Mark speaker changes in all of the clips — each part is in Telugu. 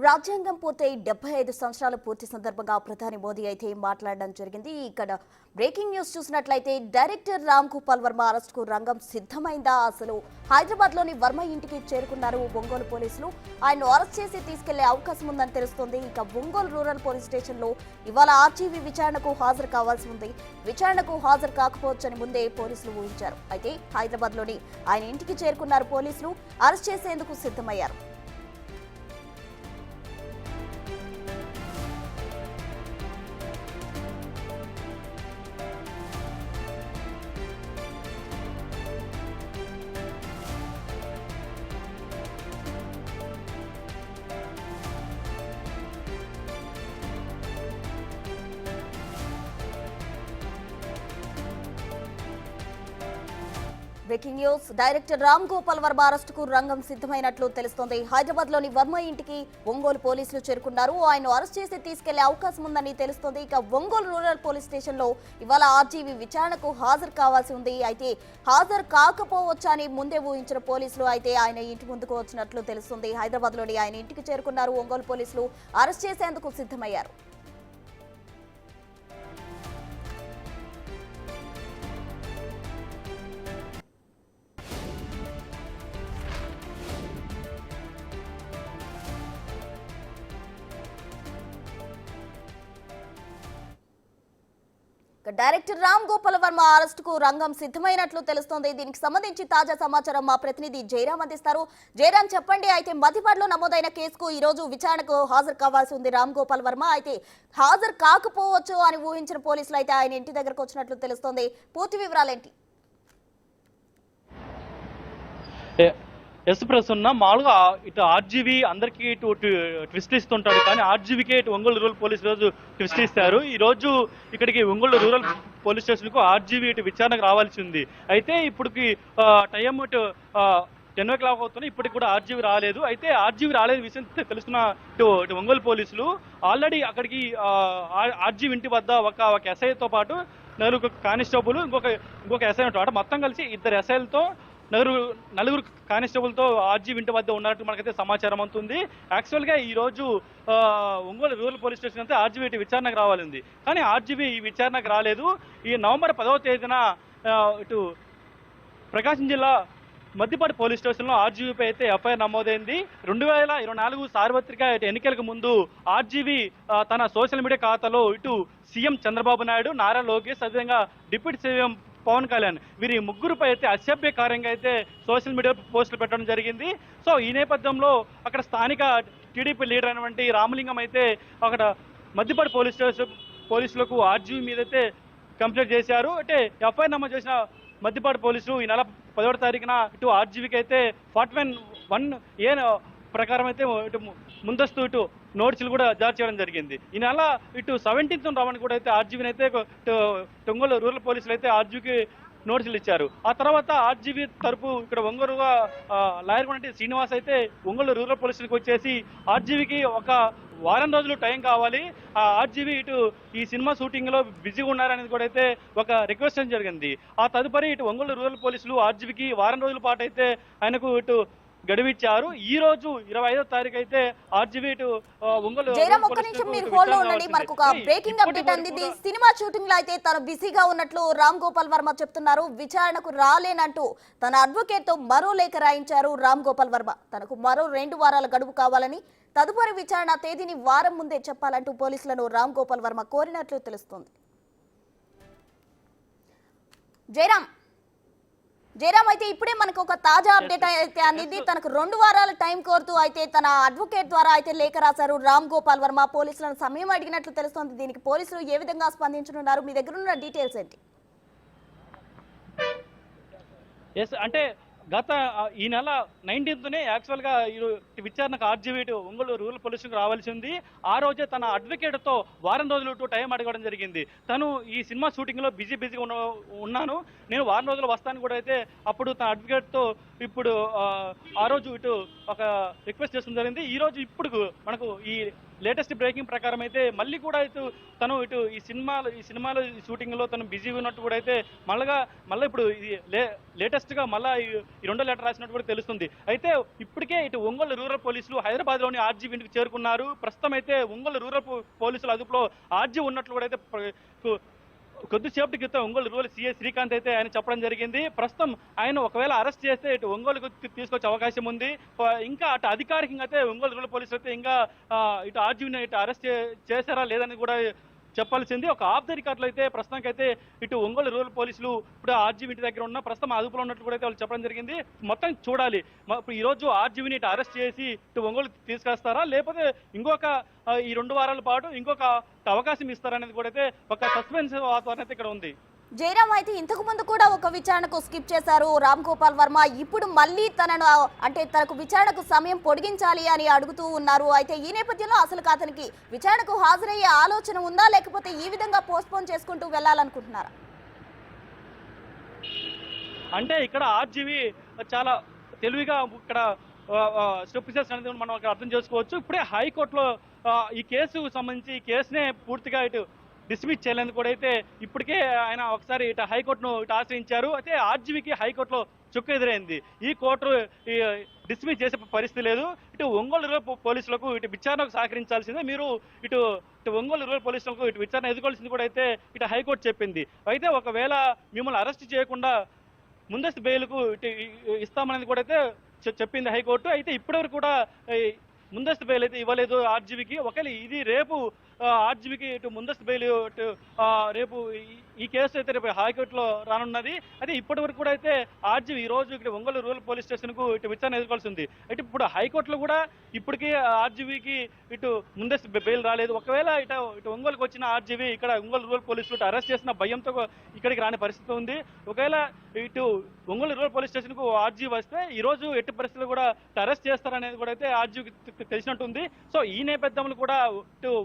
Speaker 1: రాజ్యాంగం పూర్తయి 75 సంవత్సరాల పూర్తి సందర్భంగా ప్రధాని మోదీ అయితే మాట్లాడడం జరిగింది. ఇక్కడ బ్రేకింగ్ న్యూస్ చూసినట్లయితే డైరెక్టర్ రామ్ గోపాల్ వర్మ అరెస్టుకు రంగం సిద్ధమైందా? అసలు హైదరాబాద్ లోని వర్మ ఇంటికి చేరుకున్నారు ఒంగోలు పోలీసులు. ఆయన్ను అరెస్ట్ చేసి తీసుకెళ్లే అవకాశం ఉందని తెలుస్తోంది. ఇక ఒంగోలు రూరల్ పోలీస్ స్టేషన్ లో ఇవాళ ఆర్జీవీ విచారణకు హాజరు కావాల్సి ఉంది. విచారణకు హాజరు కాకపోవచ్చని ముందే పోలీసులు ఊహించారు. అయితే హైదరాబాద్ లోని ఆయన ఇంటికి చేరుకున్నారు పోలీసులు. అరెస్ట్ చేసేందుకు సిద్ధమయ్యారు. Breaking news. Director Ram Gopal Varma అరెస్టుకు రంగం సిద్ధమైనట్లు తెలుస్తోంది. హైదరాబాద్ లోని వర్మ ఇంటికి ఒంగోలు పోలీసులు చేరుకున్నారు. ఆయన అరెస్ట్ చేసి తీసుకెళ్లే అవకాశం ఉందని తెలుస్తోంది. ఇక ఒంగోలు రూరల్ పోలీస్ స్టేషన్ లో ఇవాళ ఆర్జీవీ విచారణకు హాజరు కావాల్సి ఉంది. అయితే హాజరు కాకపోవచ్చని ముందే ఊహించిన పోలీసులు అయితే ఆయన ఇంటి ముందుకు వచ్చినట్లు తెలుస్తుంది. హైదరాబాద్ లోని ఆయన ఇంటికి చేరుకున్నారు ఒంగోలు పోలీసులు. అరెస్ట్ చేసేందుకు సిద్ధమయ్యారు. డైరెక్టర్ రామ్ గోపాల్ వర్మ అరెస్టుకు రంగం సిద్ధమైనట్లు తెలుస్తోంది. దీనికి సంబంధించి తాజా సమాచారం మా ప్రతినిధి జయరాం అందిస్తారు. జయరాం, చెప్పండి. అయితే మధ్యపాడులో నమోదైన కేసుకు ఈ రోజు విచారణకు హాజరు కావాల్సి ఉంది రామ్ గోపాల్ వర్మ. అయితే హాజరు కాకపోవచ్చు అని ఊహించిన పోలీసులు అయితే ఆయన ఇంటి దగ్గరకు వచ్చినట్లు తెలుస్తోంది. పూర్తి వివరాలేంటి?
Speaker 2: ఎస్ ప్రసన్న, మామూలుగా ఇటు ఆర్జీవీ అందరికీ ఇటు ట్విస్ట్ ఇస్తుంటాడు, కానీ ఆర్జీవీకే ఇటు ఒంగోలు రూరల్ పోలీస్ రోజు ట్విస్ట్ ఇస్తారు. ఈ రోజు ఇక్కడికి ఒంగోలు రూరల్ పోలీస్ స్టేషన్కు ఆర్జీవీ ఇటు విచారణకు రావాల్సి ఉంది. అయితే ఇప్పటికి టైం ఇటు 10 o'clock అవుతుంది. ఇప్పటికి కూడా ఆర్జీవీ రాలేదు. అయితే ఆర్జీవీ రాలేదు విషయం తెలుస్తున్న ఇటు ఒంగోలు పోలీసులు ఆల్రెడీ అక్కడికి ఆర్జీవీ ఇంటి వద్ద ఒక ఎస్ఐతో పాటు నలుగురు కానిస్టేబుల్ ఇంకొక ఎస్ఐ ఉంటాడు. మొత్తం కలిసి 2 ఎస్ఐలతో నలుగురు కానిస్టేబుల్తో ఆర్జీవీ ఇంటి వద్ద ఉన్నట్టు మనకైతే సమాచారం అవుతుంది. యాక్చువల్గా ఈ రోజు ఒంగోలు రూరల్ పోలీస్ స్టేషన్ అయితే ఆర్జీవీ ఇటు విచారణకు రావాలింది, కానీ ఆర్జీవీ ఈ విచారణకు రాలేదు. ఈ నవంబర్ 10వ తేదీన ఇటు ప్రకాశం జిల్లా మద్దిపాడు పోలీస్ స్టేషన్లో ఆర్జీవీపై అయితే ఎఫ్ఐఆర్ నమోదైంది. 2024 సార్వత్రిక ఎన్నికలకు ముందు ఆర్జీవీ తన సోషల్ మీడియా ఖాతాలో ఇటు సీఎం చంద్రబాబు నాయుడు, నారా లోకేష్, అదేవిధంగా డిప్యూటీ సీఎం పవన్ కళ్యాణ్ వీరి ముగ్గురుపై అయితే అసభ్యకార్యంగా అయితే సోషల్ మీడియా పోస్టులు పెట్టడం జరిగింది. సో ఈ నేపథ్యంలో అక్కడ స్థానిక టీడీపీ లీడర్ అయినటువంటి రామలింగం అయితే అక్కడ మద్దిపాడు పోలీసులకు ఆర్జీవీ మీద అయితే కంప్లైంట్ చేశారు. అంటే ఎఫ్ఐఆర్ నమోదు చేసిన మద్దిపాడు పోలీసులు ఈ నెల 10వ తారీఖున ఇటు ఆర్జీవీకి అయితే 41(1)A ప్రకారం అయితే ఇటు ముందస్తు ఇటు నోటీసులు కూడా జారీ చేయడం జరిగింది. ఈ నెల ఇటు 17th రావని కూడా అయితే ఆర్జీవీని అయితే ఒంగోలు రూరల్ పోలీసులు అయితే ఆర్జీవీకి నోటీసులు ఇచ్చారు. ఆ తర్వాత ఆర్జీవీ తరపు ఇక్కడ ఒంగోలుగా లాయర్ కూడా శ్రీనివాస్ అయితే ఒంగోలు రూరల్ పోలీసులకు వచ్చేసి ఆర్జీవీకి ఒక వారం రోజులు టైం కావాలి, ఆర్జీవీ ఇటు ఈ సినిమా షూటింగ్లో బిజీగా ఉన్నారనేది కూడా అయితే ఒక రిక్వెస్ట్ జరిగింది. ఆ తదుపరి ఇటు ఒంగోలు రూరల్ పోలీసులు ఆర్జీవీకి వారం రోజుల పాటు అయితే ఆయనకు ఇటు గడువిచ్చారు. ఈ రోజు 25వ తారీఖు అయితే ఆర్జీవీ ఇటు ఒంగోలు
Speaker 1: బ్రేకింగ్ అప్డేట్ అందింది. సినిమా షూటింగ్ లో అయితే తను బిజీగా ఉన్నట్లు రామ్ గోపాల్ వర్మ చెప్తున్నారు. విచారణకు రాలేనంటూ తన అడ్వకేట్ తో మరో లేఖ రాయించారు రామ్ గోపాల్ వర్మ. తనకు మరో 2 వారాల గడువు కావాలని, తదుపరి విచారణ తేదీని వారం ముందే చెప్పాలంటూ పోలీసులను రామ్ గోపాల్ వర్మ కోరినట్లు తెలుస్తోంది. జయరామ్, అయితే ఇప్పుడే మనకు ఒక తాజా అప్డేట్ అయితే అందింది. తనకు 2 వారాల టైం కోరుతూ అయితే తన అడ్వకేట్ ద్వారా అయితే లేఖ రాశారు రామ్ గోపాల్ వర్మ. పోలీసులను సమయం అడిగినట్లు తెలుస్తోంది. దీనికి పోలీసులు ఏ విధంగా స్పందించనున్నారు? మీ దగ్గర ఉన్న డీటెయిల్స్ ఏంటి?
Speaker 2: అంటే గత ఈ నెల 19th యాక్చువల్గా విచారణకు ఆర్జీవీ ఒంగోలు రూరల్ పోలీసులకు రావాల్సి ఉంది. ఆ రోజే తన అడ్వకేట్తో వారం రోజులు టైం అడగడం జరిగింది. తను ఈ సినిమా షూటింగ్లో బిజీగా ఉన్నాను, నేను వారం రోజులు వస్తాను కూడా అయితే అప్పుడు తన అడ్వకేట్తో ఇప్పుడు ఆ రోజు ఇటు ఒక రిక్వెస్ట్ చేస్తుంది జరిగింది. ఈ రోజు ఇప్పుడు మనకు ఈ లేటెస్ట్ బ్రేకింగ్ ప్రకారం అయితే మళ్ళీ కూడా తను ఈ సినిమాలో షూటింగ్ లో తను బిజీగా ఉన్నట్టు కూడా అయితే మళ్ళీ ఇప్పుడు ఇది లేటెస్ట్ గా మళ్ళీ ఈ రెండో లెటర్ రాసినట్టు కూడా తెలుస్తుంది. అయితే ఇప్పటికే ఒంగోలు రూరల్ పోలీసులు హైదరాబాద్ లోని ఆర్జీ ఇంటికి చేరుకున్నారు. ప్రస్తుతం అయితే ఒంగోలు రూరల్ పోలీసుల అదుపులో ఆర్జీ ఉన్నట్లు కూడా అయితే కొద్దిసేపటి క్రితం ఒంగోలు రూరల్ సీఐ శ్రీకాంత్ అయితే ఆయన చెప్పడం జరిగింది. ప్రస్తుతం ఆయన ఒకవేళ అరెస్ట్ చేస్తే ఒంగోలుకు తీసుకొచ్చే అవకాశం ఉంది. ఇంకా అటు అధికారికంగా అయితే ఒంగోలు రూరల్ పోలీసులు అయితే ఇంకా ఆర్జీని అరెస్ట్ చేశారా లేదని కూడా చెప్పాల్సింది. ఒక ఆఫ్ ద రికార్డులో అయితే ప్రస్తుతానికి అయితే ఒంగోలు రూరల్ పోలీసులు ఇప్పుడు ఆర్జీవి ఇంటి దగ్గర ఉన్న ప్రస్తుతం అదుపులో ఉన్నట్లు కూడా అయితే వాళ్ళు చెప్పడం జరిగింది. మొత్తం చూడాలి ఇప్పుడు ఈ రోజు ఆర్జీవిని అరెస్ట్ చేసి ఒంగోలు తీసుకొస్తారా లేకపోతే ఇంకొక ఈ 2 వారాల పాటు ఇంకొక అవకాశం ఇస్తారనేది కూడా అయితే ఒక సస్పెన్స్ వాతావరణం అయితే ఇక్కడ ఉంది.
Speaker 1: జయరామ్, అయితే ఇంతకు ముందు కూడా ఒక విచారణకు స్కిప్ చేశారు రామ్ గోపాల్ వర్మ. ఇప్పుడు మళ్ళీ తనకు విచారణకు సమయం పొడిగించాలి అని అడుగుతూ ఉన్నారు. అయితే ఈ నేపథ్యంలో అసలు అతనికి విచారణకు హాజరయ్యే ఆలోచన ఉందా లేకపోతే ఈ విధంగా పోస్ట్పోన్ చేసుకుంటూ వెళ్ళాలనుకుంటున్నారా?
Speaker 2: అంటే ఇక్కడ ఆర్జీవి చాలా తెలివిగా ఇక్కడ స్టెప్ అనేది మనం అర్థం చేసుకోవచ్చు. ఇప్పుడే హైకోర్టులో ఈ కేసుకు సంబంధించి ఈ కేసునే పూర్తిగా డిస్మిస్ చేయాలని కూడా అయితే ఇప్పటికే ఆయన ఒకసారి హైకోర్టును ఆశ్రయించారు. అయితే ఆర్జీవికి హైకోర్టులో చుక్క ఎదురైంది. ఈ కోర్టు డిస్మిస్ చేసే పరిస్థితి లేదు. ఒంగోలు రూరల్ పోలీసులకు విచారణకు సహకరించాల్సిందే, మీరు ఒంగోలు రూరల్ పోలీసులకు విచారణ ఎదుర్కోవాల్సింది కూడా అయితే హైకోర్టు చెప్పింది. అయితే ఒకవేళ మిమ్మల్ని అరెస్ట్ చేయకుండా ముందస్తు బెయిల్కు ఇస్తామనేది కూడా అయితే చెప్పింది హైకోర్టు. అయితే ఇప్పటివరకు కూడా ముందస్తు బెయిల్ అయితే ఇవ్వలేదు ఆర్జీవికి. ఒకవేళ ఇది రేపు ఆర్జీవికి ముందస్తు బెయిల్ రేపు ఈ కేసు అయితే రేపు హైకోర్టులో రానున్నది. అయితే ఇప్పటి వరకు కూడా అయితే ఆర్జీవి ఈ రోజు ఒంగోలు రూరల్ పోలీస్ స్టేషన్ కు విచారణ ఎదుర్కోవాల్సి ఉంది. అయితే ఇప్పుడు హైకోర్టులో కూడా ఇప్పటికీ ఆర్జీవికి ముందస్తు బెయిల్ రాలేదు. ఒకవేళ ఒంగోలుకు వచ్చిన ఆర్జీవి ఇక్కడ ఒంగోలు రూరల్ పోలీసులు అరెస్ట్ చేసిన భయంతో ఇక్కడికి రాని పరిస్థితి ఉంది. ఒకవేళ ఒంగోలు రూరల్ పోలీస్ స్టేషన్ కు ఆర్జీవి వస్తే ఈ రోజు ఎట్టి పరిస్థితులు కూడా అరెస్ట్ చేస్తారనేది కూడా అయితే ఆర్జీవికి తెలిసినట్టుంది. సో ఈ నేపథ్యంలో కూడా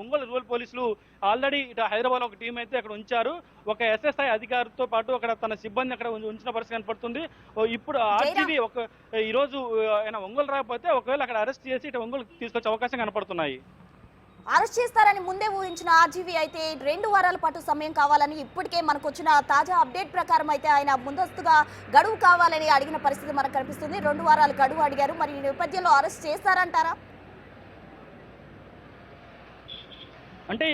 Speaker 2: ఒంగోలు రూరల్ పోలీసులు ఆల్రెడీ హైదరాబాద్ లో ఒక టీం అయితే అక్కడ ఉంచారు. ఒక ఎస్ఎస్ఐ అధికారితో పాటు అక్కడ తన సిబ్బంది అక్కడ ఉంచిన పరిస్థితి కనపడుతుంది. ఇప్పుడు ఆర్జీవి ఈ రోజు ఆయన ఒంగోలు రాకపోతే ఒకవేళ అక్కడ అరెస్ట్ చేసి ఒంగోలు తీసుకొచ్చే అవకాశం కనపడుతున్నాయి.
Speaker 1: అరెస్ట్ చేస్తారని ముందే ఊహించిన ఆర్జీవి అయితే 2 వారాల పాటు సమయం కావాలని ఇప్పటికే మనకు వచ్చిన తాజా అప్డేట్ ప్రకారం అయితే ఆయన ముందస్తుగా గడువు కావాలని అడిగిన పరిస్థితి మనకు కనిపిస్తుంది. 2 వారాలు గడువు అడిగారు. మరి ఈ నేపథ్యంలో అరెస్ట్ చేస్తారంటారా?
Speaker 2: అంటే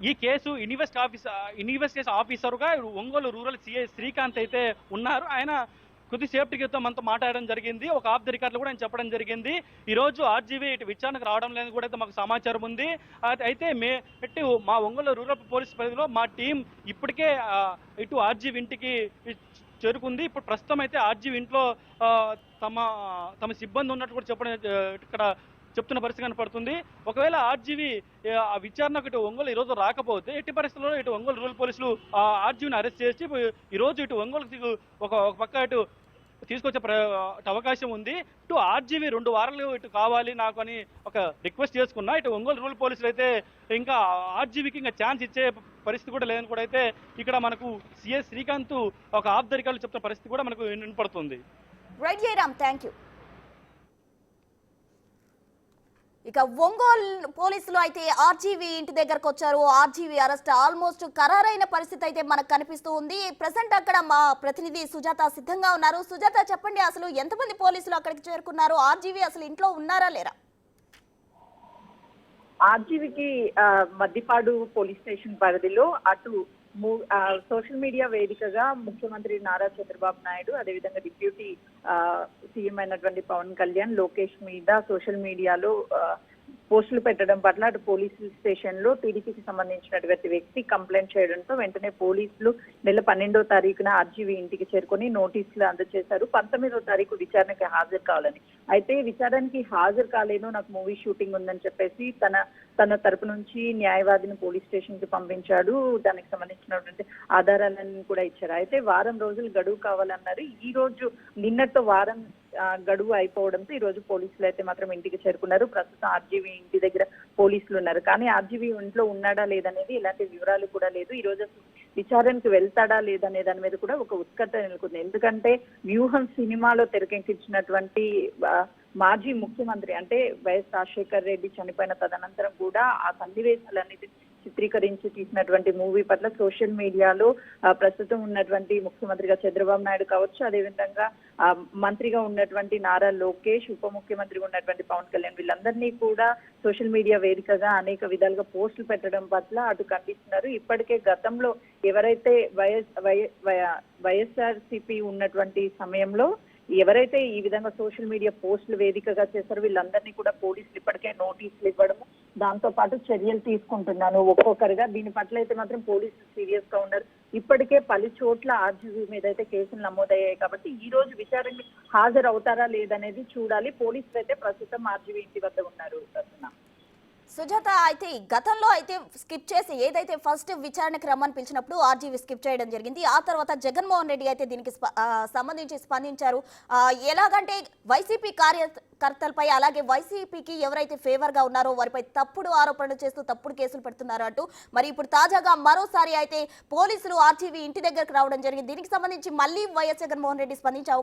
Speaker 2: ఈ కేసు ఇన్వెస్టిగేషన్ ఆఫీసర్గా ఒంగోలు రూరల్ సిఐ శ్రీకాంత్ అయితే ఉన్నారు. ఆయన కొద్దిసేపటి క్రితం మనతో మాట్లాడడం జరిగింది. ఒక ఆఫ్ ది రికార్డులో కూడా ఆయన చెప్పడం జరిగింది. ఈ రోజు ఆర్జీవి విచారణకు రావడం లేదని కూడా అయితే మాకు సమాచారం ఉంది. అయితే మా ఒంగోలు రూరల్ పోలీస్ పరిధిలో మా టీం ఇప్పటికే ఆర్జీవి ఇంటికి చేరుకుంది. ఇప్పుడు ప్రస్తుతం అయితే ఆర్జీవి ఇంట్లో తమ సిబ్బంది ఉన్నట్టు కూడా చెప్పడం ఇక్కడ చెప్తున్న పరిస్థితి కనపడుతుంది. ఒకవేళ ఆర్జీవి ఆ విచారణకు ఒంగోలు ఈ రోజు రాకపోతే ఎట్టి పరిస్థితుల్లో ఒంగోలు రూరల్ పోలీసులు ఆర్జీవిని అరెస్ట్ చేసి ఈ రోజు ఒంగోలు ఒక పక్క తీసుకొచ్చే అవకాశం ఉంది. ఆర్జీవి 2 వారాలు కావాలి నాకు అని ఒక రిక్వెస్ట్ చేసుకున్నా ఒంగోలు రూరల్ పోలీసులు అయితే ఇంకా ఆర్జీవికి ఇంకా ఛాన్స్ ఇచ్చే పరిస్థితి కూడా లేదని కూడా అయితే ఇక్కడ మనకు సిఎస్ శ్రీకాంత్ ఒక ఆఫ్ ద రికార్డులు చెప్తున్న పరిస్థితి కూడా మనకు వినపడుతుంది.
Speaker 1: Right Jayaram, thank you. ఇక ఒంగోలు పోలీసులు అయితే ఆర్జీవి ఇంటి దగ్గరకు వచ్చారు. ఆర్జీవి అరెస్ట్ ఆల్మోస్ట్ ఖరారైన పరిస్థితి అయితే మనకు కనిపిస్తూ ఉంది. ప్రెసెంట్ అక్కడ మా ప్రతినిధి సుజాత సిద్ధంగా ఉన్నారు. సుజాత, చెప్పండి, అసలు ఎంతమంది పోలీసులు అక్కడికి చేరుకున్నారు? ఆర్జీవి అసలు ఇంట్లో ఉన్నారా లేరా?
Speaker 3: ఆర్జీవికి మద్దిపాడు పోలీస్ స్టేషన్ పరిధిలో అటు సోషల్ మీడియా వేదికగా ముఖ్యమంత్రి నారా చంద్రబాబు నాయుడు, అదేవిధంగా డిప్యూటీ సీఎం అయినటువంటి పవన్ కళ్యాణ్, లోకేష్ మీద సోషల్ మీడియాలో పోస్టులు పెట్టడం పట్ల అటు పోలీస్ స్టేషన్ లో టీడీపీకి సంబంధించినటువంటి వ్యక్తి కంప్లైంట్ చేయడంతో వెంటనే పోలీసులు నెల 12వ తారీఖున ఆర్జీవి ఇంటికి చేరుకొని నోటీసులు అందజేశారు. 19వ తారీఖు విచారణకి హాజరు కావాలని. అయితే విచారణకి హాజరు కాలేను, నాకు మూవీ షూటింగ్ ఉందని చెప్పేసి తన తరపు నుంచి న్యాయవాదిని పోలీస్ స్టేషన్ కి పంపించాడు. దానికి సంబంధించినటువంటి ఆధారాలన్నీ కూడా ఇచ్చారు. అయితే వారం రోజులు గడువు కావాలన్నారు. ఈ రోజు నిన్నటితో వారం గడువు అయిపోవడంతో ఈ రోజు పోలీసులు అయితే మాత్రం ఇంటికి చేరుకున్నారు. ప్రస్తుతం ఆర్జీవి ఇంటి దగ్గర పోలీసులు ఉన్నారు. కానీ ఆర్జీవి ఇంట్లో ఉన్నాడా లేదనేది ఎలాంటి వివరాలు కూడా లేదు. ఈ రోజు విచారణకు వెళ్తాడా లేదనే దాని మీద కూడా ఒక ఉత్కంఠ నెలకొంది. ఎందుకంటే వ్యూహం సినిమాలో తెరకెక్కించినటువంటి మాజీ ముఖ్యమంత్రి అంటే వైఎస్ రాజశేఖర్ రెడ్డి చనిపోయిన తదనంతరం కూడా ఆ సన్నివేశాలన్నిటి చిత్రీకరించి తీసినటువంటి మూవీ పట్ల సోషల్ మీడియాలో ప్రస్తుతం ఉన్నటువంటి ముఖ్యమంత్రిగా చంద్రబాబు నాయుడు కావచ్చు, అదేవిధంగా మంత్రిగా ఉన్నటువంటి నారా లోకేష్, ఉప ముఖ్యమంత్రిగా ఉన్నటువంటి పవన్ కళ్యాణ్ వీళ్ళందరినీ కూడా సోషల్ మీడియా వేదికగా అనేక విధాలుగా పోస్టులు పెట్టడం పట్ల అటు ఖండిస్తున్నారు. ఇప్పటికే గతంలో ఎవరైతే వైఎస్ఆర్సీపీ ఉన్నటువంటి సమయంలో ఎవరైతే ఈ విధంగా సోషల్ మీడియా పోస్టులు వేదికగా చేశారో వీళ్ళందరినీ కూడా పోలీసులు ఇప్పటికే నోటీసులు ఇవ్వడము, దాంతో పాటు చర్యలు తీసుకుంటున్నాను ఒక్కొక్కరుగా. దీని పట్ల అయితే మాత్రం పోలీసులు సీరియస్ గా ఉన్నారు. ఇప్పటికే 10 చోట్ల ఆర్జీవీ మీద అయితే కేసులు నమోదయ్యాయి కాబట్టి ఈ రోజు విచారణకి హాజరవుతారా లేదనేది చూడాలి. పోలీసులు అయితే ప్రస్తుతం ఆర్జీవీ ఇంటి వద్ద ఉన్నారు.
Speaker 1: సుజాత, అయితే గతంలో అయితే స్కిప్ చేసి ఏదైతే ఫస్ట్ విచారణకు రమ్మని పిలిచినప్పుడు ఆర్జీవీ స్కిప్ చేయడం జరిగింది. ఆ తర్వాత జగన్మోహన్ రెడ్డి అయితే దీనికి సంబంధించి స్పందించారు. ఎలాగంటే వైసీపీ కార్యకర్తలపై అలాగే వైసీపీకి ఎవరైతే ఫేవర్ గా ఉన్నారో వారిపై తప్పుడు ఆరోపణలు చేస్తూ తప్పుడు కేసులు పెడుతున్నారు అంటూ మరి ఇప్పుడు తాజాగా మరోసారి అయితే పోలీసులు ఆర్జీవీ ఇంటి దగ్గరకు రావడం జరిగింది. దీనికి సంబంధించి మళ్ళీ వైఎస్ జగన్మోహన్ రెడ్డి స్పందించారు.